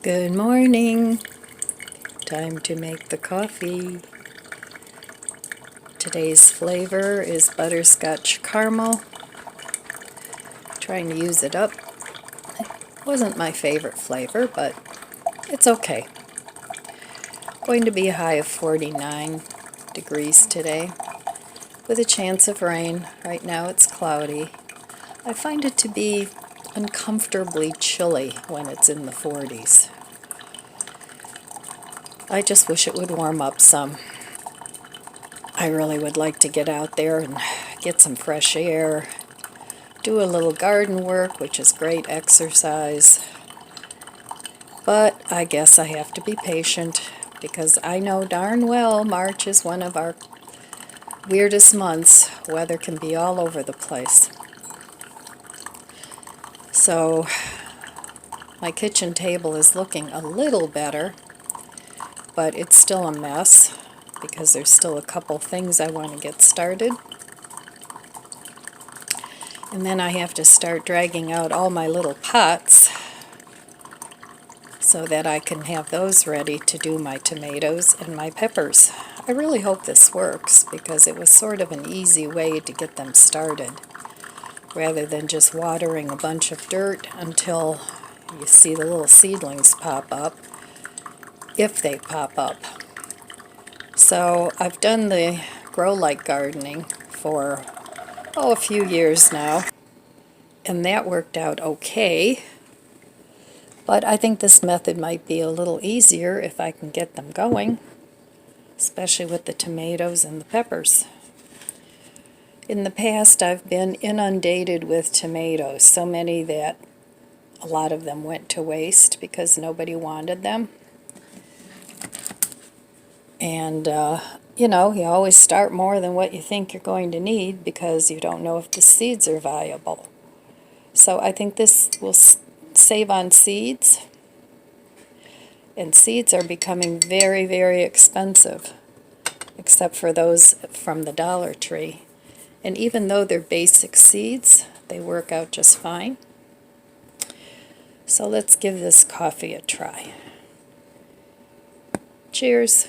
Good morning. Time to make the coffee. Today's flavor is butterscotch caramel. Trying to use it up. It wasn't my favorite flavor, but it's okay. Going to be a high of 49 degrees today with a chance of rain. Right now it's cloudy. I find it to be uncomfortably chilly when it's in the 40s. I just wish it would warm up some. I really would like to get out there and get some fresh air, do a little garden work, which is great exercise. But I guess I have to be patient because I know darn well March is one of our weirdest months. Weather can be all over the place. So my kitchen table is looking a little better, but it's still a mess because there's still a couple things I want to get started. And then I have to start dragging out all my little pots so that I can have those ready to do my tomatoes and my peppers. I really hope this works because it was sort of an easy way to get them started rather than just watering a bunch of dirt until you see the little seedlings pop up, if they pop up. So I've done the grow light gardening for a few years now, and that worked out okay. But I think this method might be a little easier if I can get them going, especially with the tomatoes and the peppers. In the past, I've been inundated with tomatoes, so many that a lot of them went to waste because nobody wanted them. And, you always start more than what you think you're going to need because you don't know if the seeds are viable. So I think this will save on seeds. And seeds are becoming very, very expensive, except for those from the Dollar Tree. And even though they're basic seeds, they work out just fine. So let's give this coffee a try. Cheers.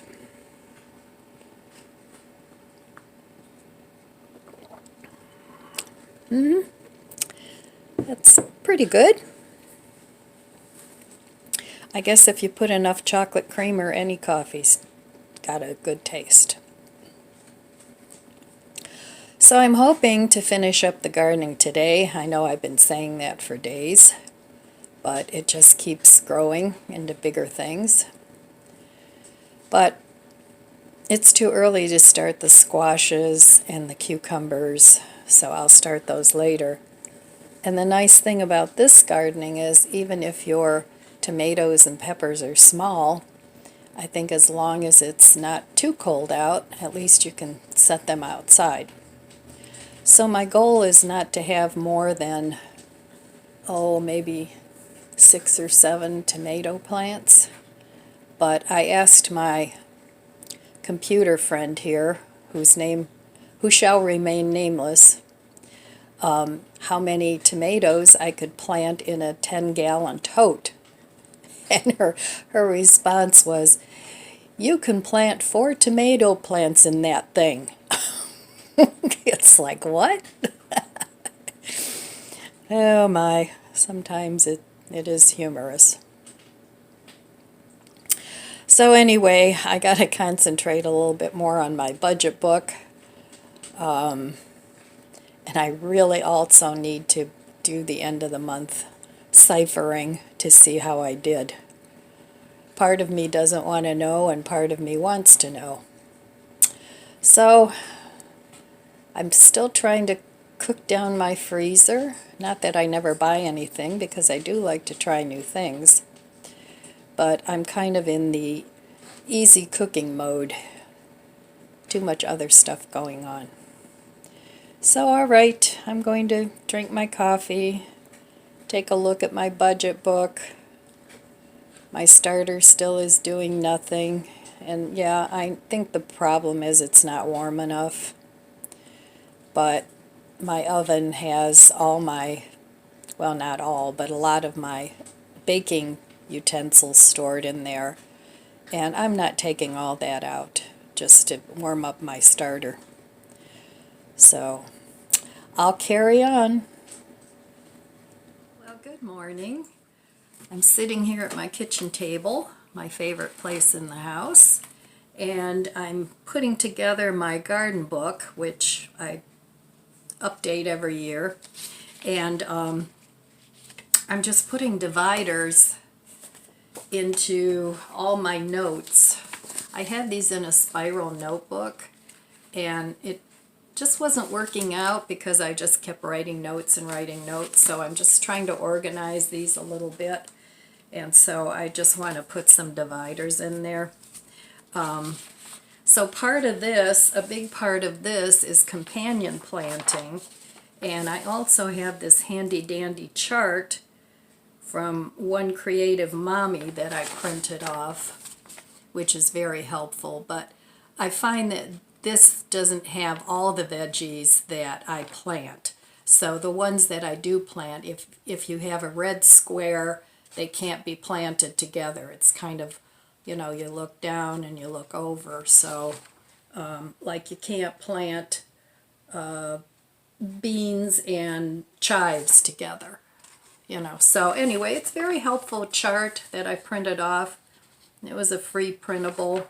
That's pretty good. I guess if you put enough chocolate creamer, any coffee's got a good taste. So I'm hoping to finish up the gardening today. I know I've been saying that for days, but it just keeps growing into bigger things. But it's too early to start the squashes and the cucumbers, so I'll start those later. And the nice thing about this gardening is even if your tomatoes and peppers are small, I think as long as it's not too cold out, at least you can set them outside. So my goal is not to have more than, maybe 6 or 7 tomato plants. But I asked my computer friend here, who shall remain nameless, how many tomatoes I could plant in a 10-gallon tote. And her response was, "You can plant 4 tomato plants in that thing." It's like, what? Oh my, sometimes it is humorous. So anyway, I got to concentrate a little bit more on my budget book. And I really also need to do the end of the month ciphering to see how I did. Part of me doesn't want to know and part of me wants to know. So I'm still trying to cook down my freezer. Not that I never buy anything because I do like to try new things. But I'm kind of in the easy cooking mode. Too much other stuff going on. So alright, I'm going to drink my coffee, take a look at my budget book. My starter still is doing nothing. And yeah, I think the problem is it's not warm enough. But my oven has all my, well, not all, but a lot of my baking utensils stored in there. And I'm not taking all that out, just to warm up my starter. So I'll carry on. Well, good morning. I'm sitting here at my kitchen table, my favorite place in the house, and I'm putting together my garden book, which I update every year. And I'm just putting dividers into all my notes. I had these in a spiral notebook, and it just wasn't working out because I just kept writing notes and writing notes. So I'm just trying to organize these a little bit, and so I just want to put some dividers in there. So part of this, a big part of this, is companion planting, and I also have this handy dandy chart from One Creative Mommy that I printed off, which is very helpful. But I find that this doesn't have all the veggies that I plant. So the ones that I do plant, if you have a red square, they can't be planted together. It's kind of, you know, you look down and you look over. So like you can't plant beans and chives together. You know, so anyway, it's a very helpful chart that I printed off. It was a free printable.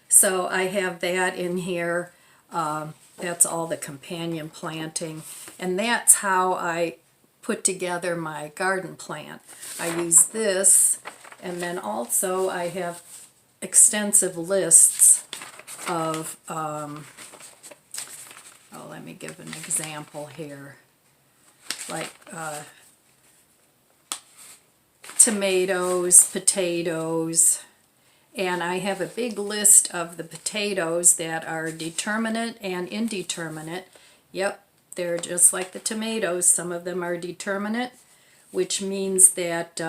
So I have that in here. That's all the companion planting. And that's how I put together my garden plan. I use this, and then also I have extensive lists of, let me give an example here. Like tomatoes, potatoes, and I have a big list of the potatoes that are determinate and indeterminate. Yep, they're just like the tomatoes. Some of them are determinate, which means that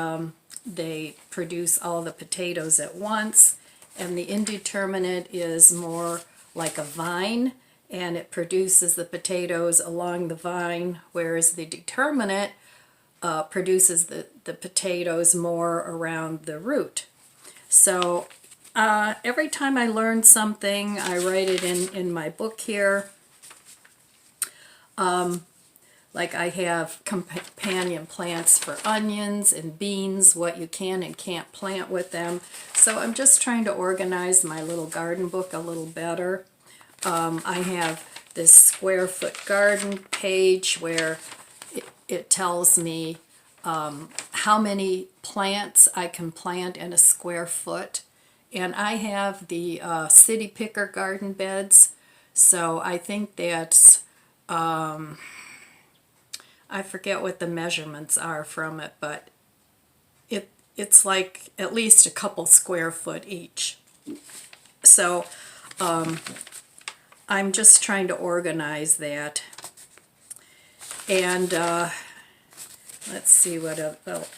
they produce all the potatoes at once, and the indeterminate is more like a vine, and it produces the potatoes along the vine, whereas the determinate produces the potatoes more around the root. So every time I learn something, I write it in my book here. Like I have companion plants for onions and beans, what you can and can't plant with them. So I'm just trying to organize my little garden book a little better. I have this square foot garden page where it tells me how many plants I can plant in a square foot. And I have the City Picker garden beds, so I think that's, I forget what the measurements are from it, but it's like at least a couple square foot each. So I'm just trying to organize that. And let's see what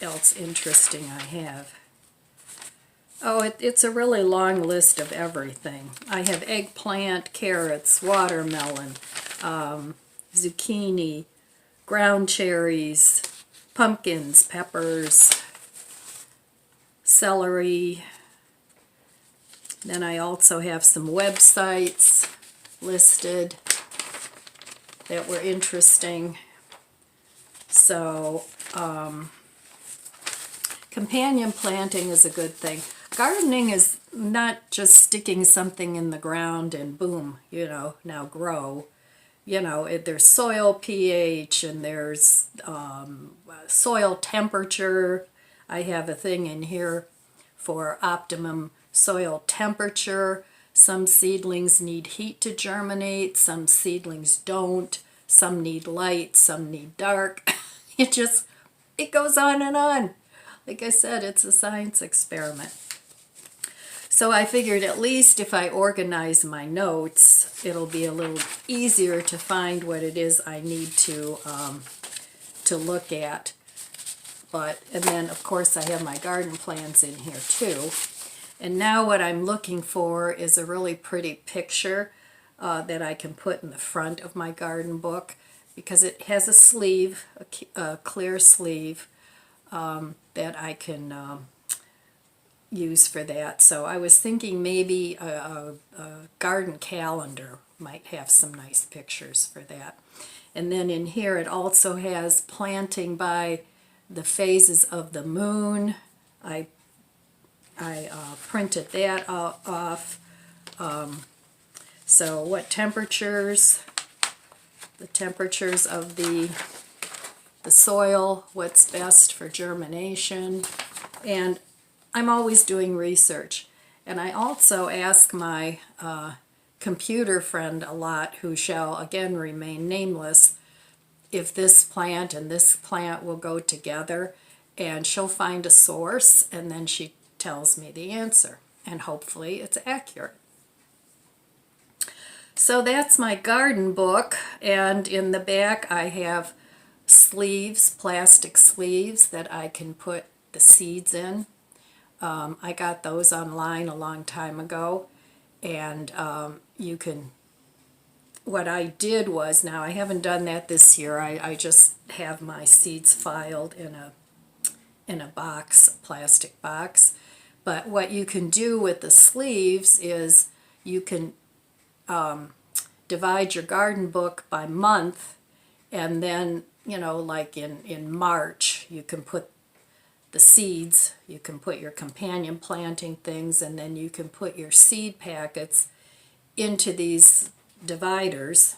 else interesting I have. Oh, it's a really long list of everything. I have eggplant, carrots, watermelon, zucchini, ground cherries, pumpkins, peppers, celery. Then I also have some websites listed that were interesting. So companion planting is a good thing. Gardening is not just sticking something in the ground and boom, you know, now grow. You know, there's soil pH and there's soil temperature. I have a thing in here for optimum soil temperature. Some seedlings need heat to germinate, some seedlings don't, some need light, some need dark. It goes on and on. Like I said, it's a science experiment. So I figured at least if I organize my notes, it'll be a little easier to find what it is I need to look at. And then of course I have my garden plans in here too. And now what I'm looking for is a really pretty picture that I can put in the front of my garden book, because it has a sleeve, a clear sleeve. that I can use for that. So I was thinking maybe a garden calendar might have some nice pictures for that. And then in here it also has planting by the phases of the moon. I printed that off. So what temperatures, the temperatures of the soil, what's best for germination, and I'm always doing research. And I also ask my computer friend a lot, who shall again remain nameless, if this plant and this plant will go together, and she'll find a source and then she tells me the answer, and hopefully it's accurate. So that's my garden book, and in the back I have sleeves, plastic sleeves that I can put the seeds in. I got those online a long time ago, and you can, what I did was, now I haven't done that this year, I just have my seeds filed in a box, a plastic box. But what you can do with the sleeves is you can divide your garden book by month, and then, you know, like in March, you can put the seeds, you can put your companion planting things, and then you can put your seed packets into these dividers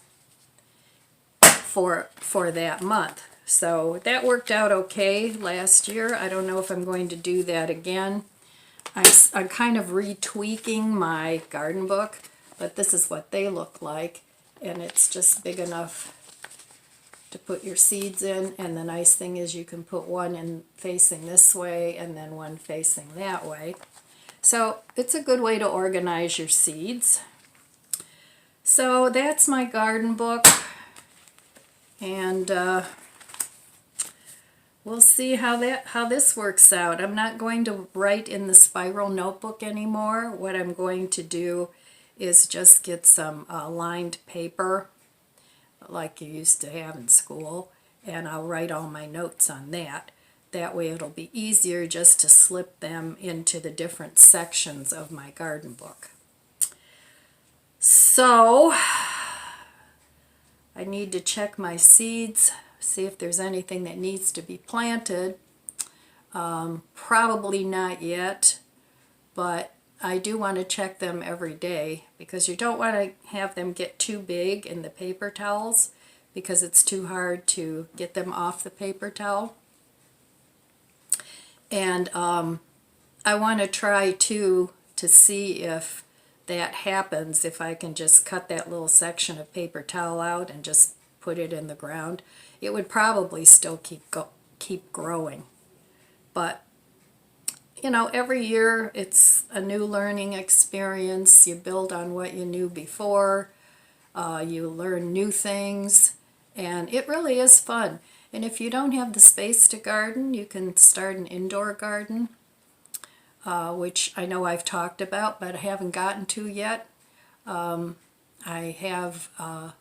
for that month. So that worked out okay last year. I don't know if I'm going to do that again. I'm kind of retweaking my garden book, but this is what they look like, and it's just big enough to put your seeds in. And the nice thing is you can put one in facing this way and then one facing that way. So it's a good way to organize your seeds. So that's my garden book, and we'll see how this works out. I'm not going to write in the spiral notebook anymore. What I'm going to do is just get some lined paper like you used to have in school, and I'll write all my notes on that. That way it'll be easier just to slip them into the different sections of my garden book. So I need to check my seeds, see if there's anything that needs to be planted. Probably not yet, but I do want to check them every day, because you don't want to have them get too big in the paper towels, because it's too hard to get them off the paper towel. And I want to try too to see if that happens, if I can just cut that little section of paper towel out and just put it in the ground. It would probably still keep growing, but you know, every year it's a new learning experience. You build on what you knew before, you learn new things, and it really is fun. And if you don't have the space to garden, you can start an indoor garden, which I know I've talked about but I haven't gotten to yet. I have a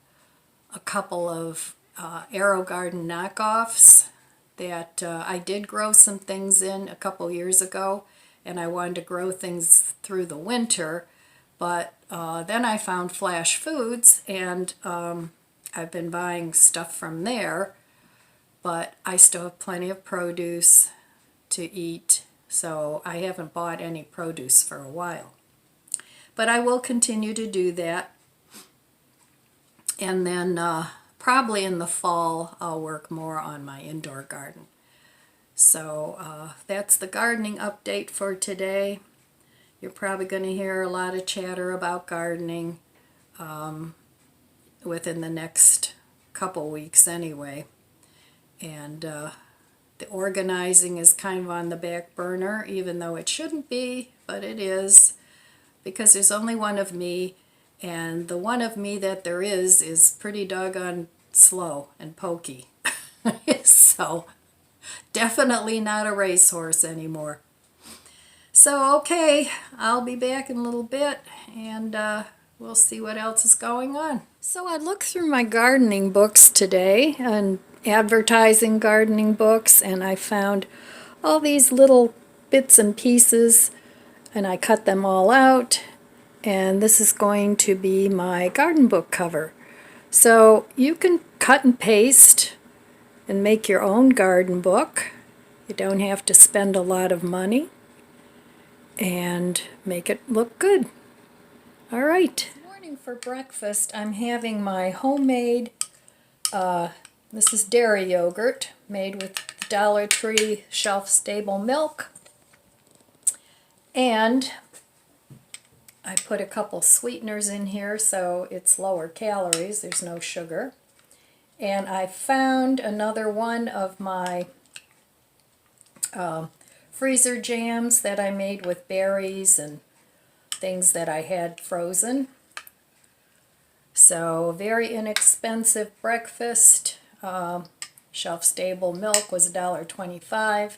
couple of AeroGarden knockoffs that I did grow some things in a couple years ago, and I wanted to grow things through the winter, but then I found Flash Foods, and I've been buying stuff from there, but I still have plenty of produce to eat, so I haven't bought any produce for a while. But I will continue to do that, and then probably in the fall I'll work more on my indoor garden. So that's the gardening update for today. You're probably going to hear a lot of chatter about gardening within the next couple weeks anyway. And the organizing is kind of on the back burner, even though it shouldn't be, but it is, because there's only one of me, and the one of me that there is pretty doggone slow and pokey. So definitely not a racehorse anymore. So okay, I'll be back in a little bit, and we'll see what else is going on. So I looked through my gardening books today, and advertising gardening books, and I found all these little bits and pieces, and I cut them all out, and this is going to be my garden book cover. So you can cut and paste and make your own garden book. You don't have to spend a lot of money and make it look good. All right. Good morning. For breakfast, I'm having my homemade, this is dairy yogurt made with Dollar Tree shelf-stable milk. And I put a couple sweeteners in here so it's lower calories, there's no sugar. And I found another one of my freezer jams that I made with berries and things that I had frozen. So very inexpensive breakfast. Shelf-stable milk was $1.25,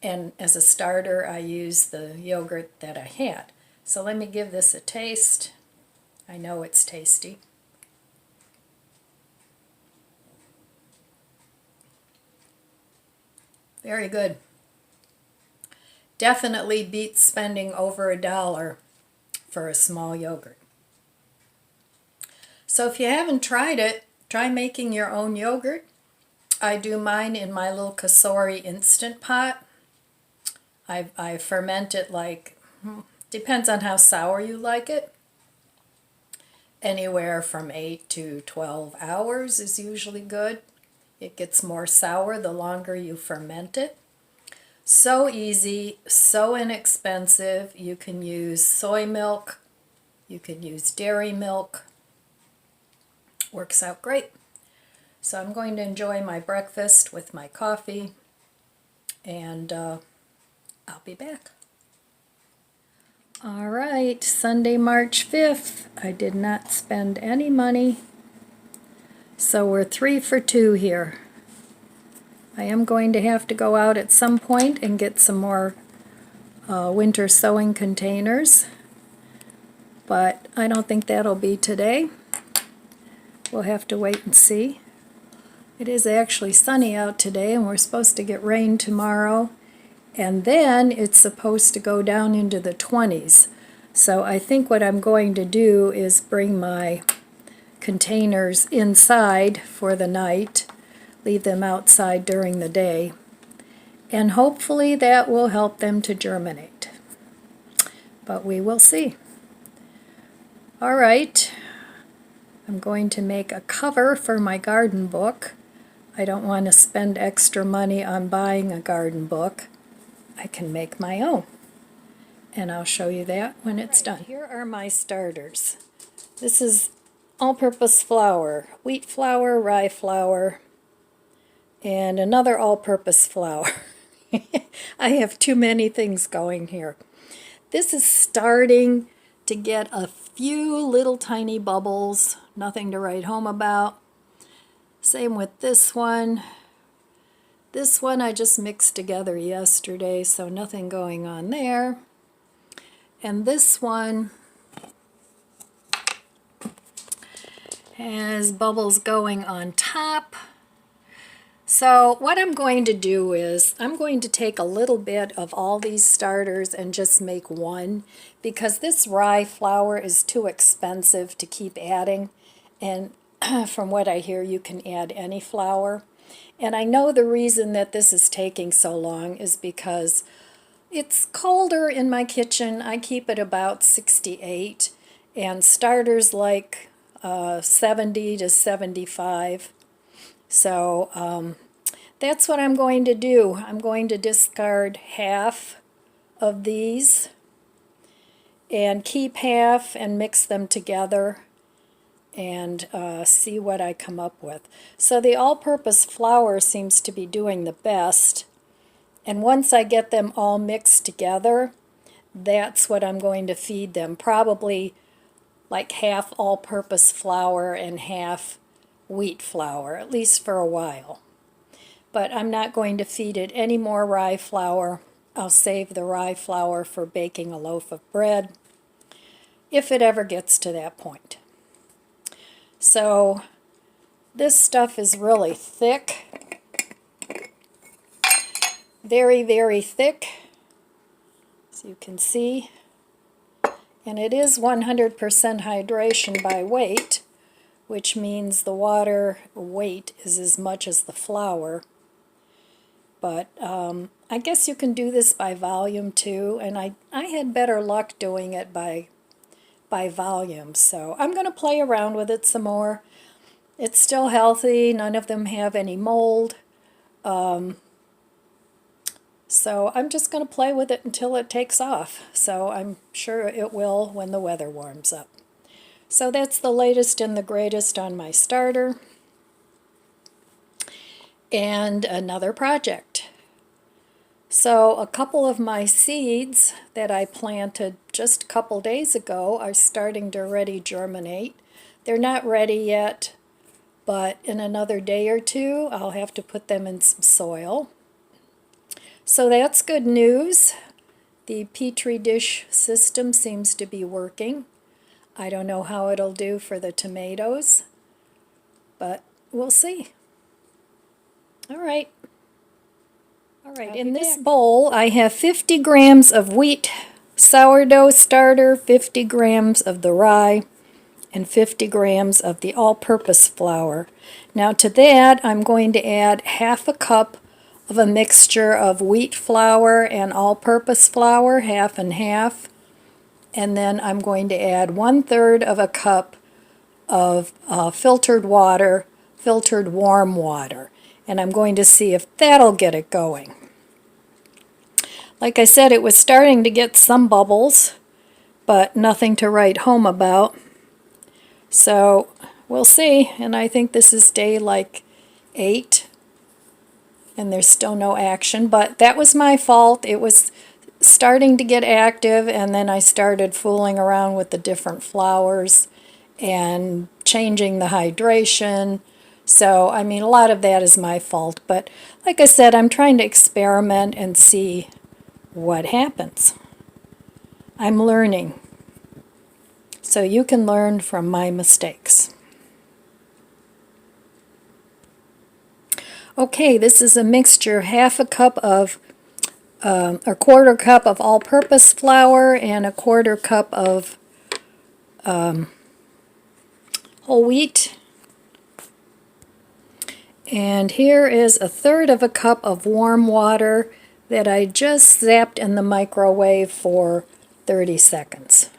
and as a starter I used the yogurt that I had. So let me give this a taste. I know it's tasty. Very good. Definitely beats spending over $1 for a small yogurt. So if you haven't tried it, try making your own yogurt. I do mine in my little Kasori Instant Pot. I ferment it like, depends on how sour you like it. Anywhere from 8 to 12 hours is usually good. It gets more sour the longer you ferment it. So easy, so inexpensive. You can use soy milk, you can use dairy milk. Works out great. So I'm going to enjoy my breakfast with my coffee, and I'll be back. All right, Sunday, March 5th. I did not spend any money, so we're 3 for 2 here. I am going to have to go out at some point and get some more winter sewing containers, but I don't think that'll be today. We'll have to wait and see. It is actually sunny out today, and we're supposed to get rain tomorrow, and then it's supposed to go down into the 20s. So I think what I'm going to do is bring my containers inside for the night, leave them outside during the day, and hopefully that will help them to germinate. But we will see. All right, I'm going to make a cover for my garden book. I don't want to spend extra money on buying a garden book. I can make my own, and I'll show you that when it's done. Here are my starters. This is all-purpose flour, wheat flour, rye flour, and another all-purpose flour. I have too many things going here. This is starting to get a few little tiny bubbles, nothing to write home about. Same with this one. This one I just mixed together yesterday, so nothing going on there. And this one has bubbles going on top. So what I'm going to do is I'm going to take a little bit of all these starters and just make one, because this rye flour is too expensive to keep adding, and from what I hear you can add any flour. And I know the reason that this is taking so long is because it's colder in my kitchen. I keep it about 68, and starters like 70 to 75. So that's what I'm going to do. I'm going to discard half of these and keep half and mix them together and see what I come up with. So the all-purpose flour seems to be doing the best, and once I get them all mixed together, that's what I'm going to feed them. Probably like half all-purpose flour and half wheat flour, at least for a while. But I'm not going to feed it any more rye flour. I'll save the rye flour for baking a loaf of bread, if it ever gets to that point. So this stuff is really thick. very, very thick, as you can see. And it is 100% hydration by weight, which means the water weight is as much as the flour. But I guess you can do this by volume too, and I had better luck doing it by volume. So I'm going to play around with it some more. It's still healthy. None of them have any mold. So I'm just going to play with it until it takes off. So I'm sure it will when the weather warms up. So that's the latest and the greatest on my starter. And another project. So a couple of my seeds that I planted just a couple days ago are starting to already germinate. They're not ready yet, but in another day or two I'll have to put them in some soil. So that's good news. The Petri dish system seems to be working. I don't know how it'll do for the tomatoes, but we'll see. All right, in this bowl I have 50 grams of wheat sourdough starter, 50 grams of the rye, and 50 grams of the all-purpose flour. Now to that I'm going to add half a cup of a mixture of wheat flour and all-purpose flour, half and half. And then I'm going to add 1/3 of a cup of filtered water, filtered warm water. And I'm going to see if that'll get it going. Like I said, it was starting to get some bubbles, but nothing to write home about. So we'll see. And I think this is day like 8. And there's still no action, but that was my fault. It was starting to get active, and then I started fooling around with the different flours and changing the hydration. So, I mean, a lot of that is my fault, but like I said, I'm trying to experiment and see what happens. I'm learning, so you can learn from my mistakes. Okay, this is a mixture, half a cup of, a 1/4 cup of all-purpose flour and a 1/4 cup of whole wheat. And here is 1/3 of a cup of warm water that I just zapped in the microwave for 30 seconds.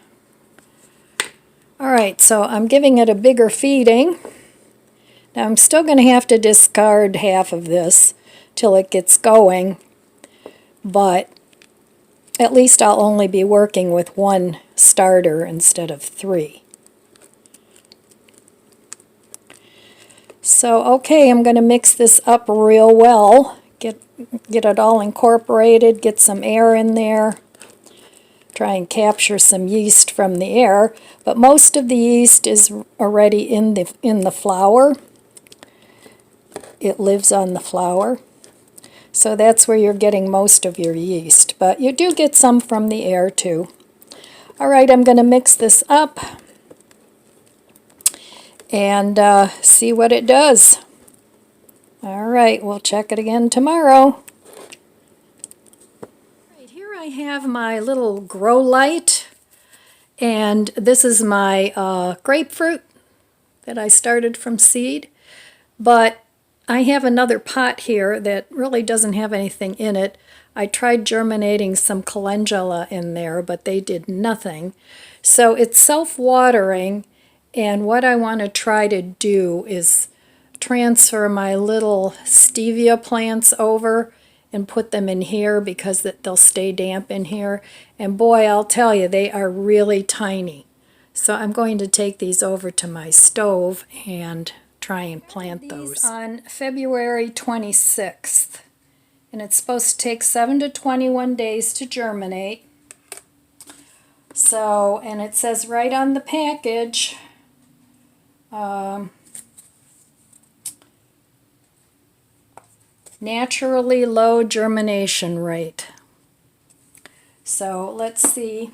All right, so I'm giving it a bigger feeding. Now I'm still going to have to discard half of this till it gets going, but at least I'll only be working with 1 starter instead of 3. So okay, I'm going to mix this up real well, get it all incorporated, get some air in there, try and capture some yeast from the air, but most of the yeast is already in the flour. It lives on the flour. So that's where you're getting most of your yeast. But you do get some from the air too. All right, I'm going to mix this up and see what it does. All right, we'll check it again tomorrow. Right, here I have my little grow light, and this is my grapefruit that I started from seed. But I have another pot here that really doesn't have anything in it. I tried germinating some calendula in there, but they did nothing. So it's self-watering, and what I want to try to do is transfer my little stevia plants over and put them in here because they'll stay damp in here. And boy, I'll tell you, they are really tiny. So I'm going to take these over to my stove and try and plant those. On February 26th, and it's supposed to take 7 to 21 days to germinate. So, and it says right on the package, naturally low germination rate. So let's see.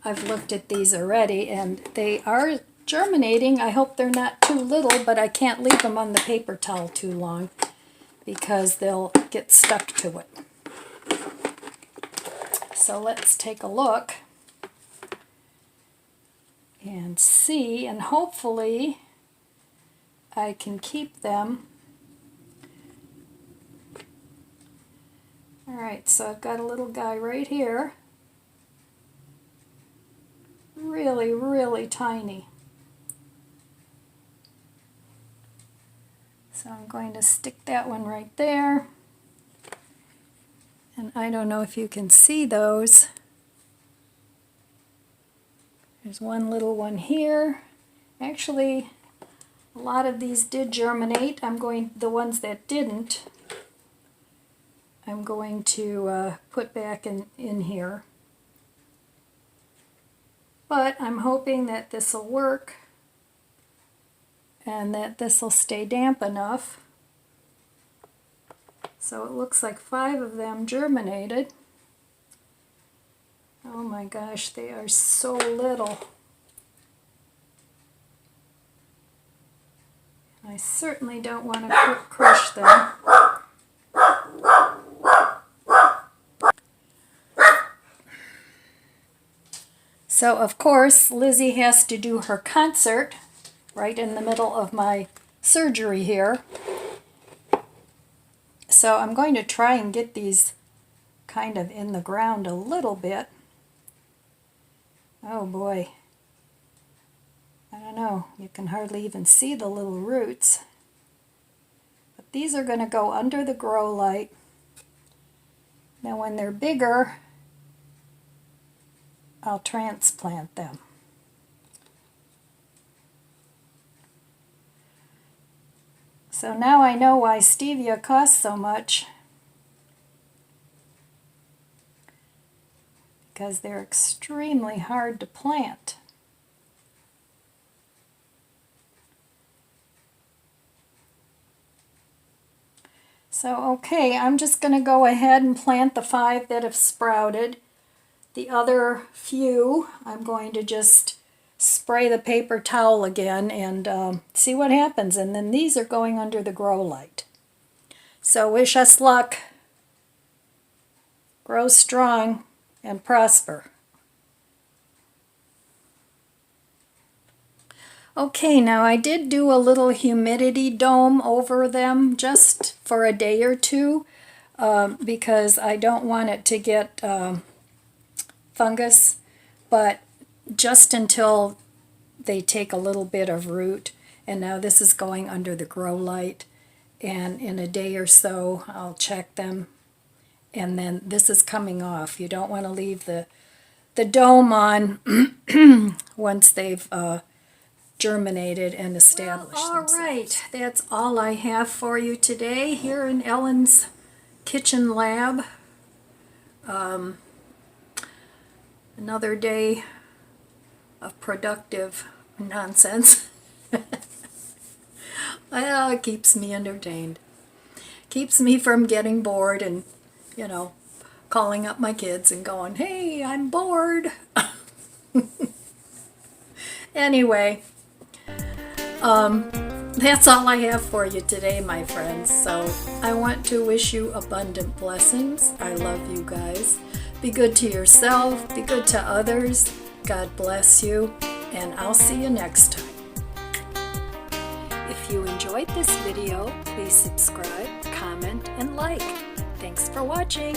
I've looked at these already, and they are germinating. I hope they're not too little, but I can't leave them on the paper towel too long. because they'll get stuck to it. So let's take a look and see, and hopefully I can keep them. Alright, so I've got a little guy right here. Really, really tiny. So I'm going to stick that one right there. And I don't know if you can see those. There's one little one here. Actually, a lot of these did germinate. The ones that didn't, I'm going to put back in here. But I'm hoping that this will work and that this will stay damp enough. So it looks like 5 of them germinated. Oh my gosh, they are so little. I certainly don't want to crush them. So of course Lizzie has to do her concert right in the middle of my surgery here. So I'm going to try and get these kind of in the ground a little bit. Oh boy. I don't know, you can hardly even see the little roots. But these are going to go under the grow light. Now when they're bigger, I'll transplant them. So now I know why stevia costs so much, because they're extremely hard to plant. So okay, I'm just going to go ahead and plant the 5 that have sprouted. The other few, I'm going to just spray the paper towel again and see what happens. And then these are going under the grow light. So wish us luck. Grow strong and prosper. Okay, now I did do a little humidity dome over them just for a day or two because I don't want it to get fungus, but just until they take a little bit of root. And now this is going under the grow light, and in a day or so I'll check them, and then this is coming off. You don't want to leave the dome on once they've germinated and established themselves. All right, that's all I have for you today here in Ellen's kitchen lab. Another day of productive nonsense. Well, it keeps me entertained. Keeps me from getting bored and, you know, calling up my kids and going, hey, I'm bored. Anyway, that's all I have for you today, my friends. So I want to wish you abundant blessings. I love you guys. Be good to yourself. Be good to others. God bless you. And I'll see you next time. If you enjoyed this video, please subscribe, comment, and like. Thanks for watching.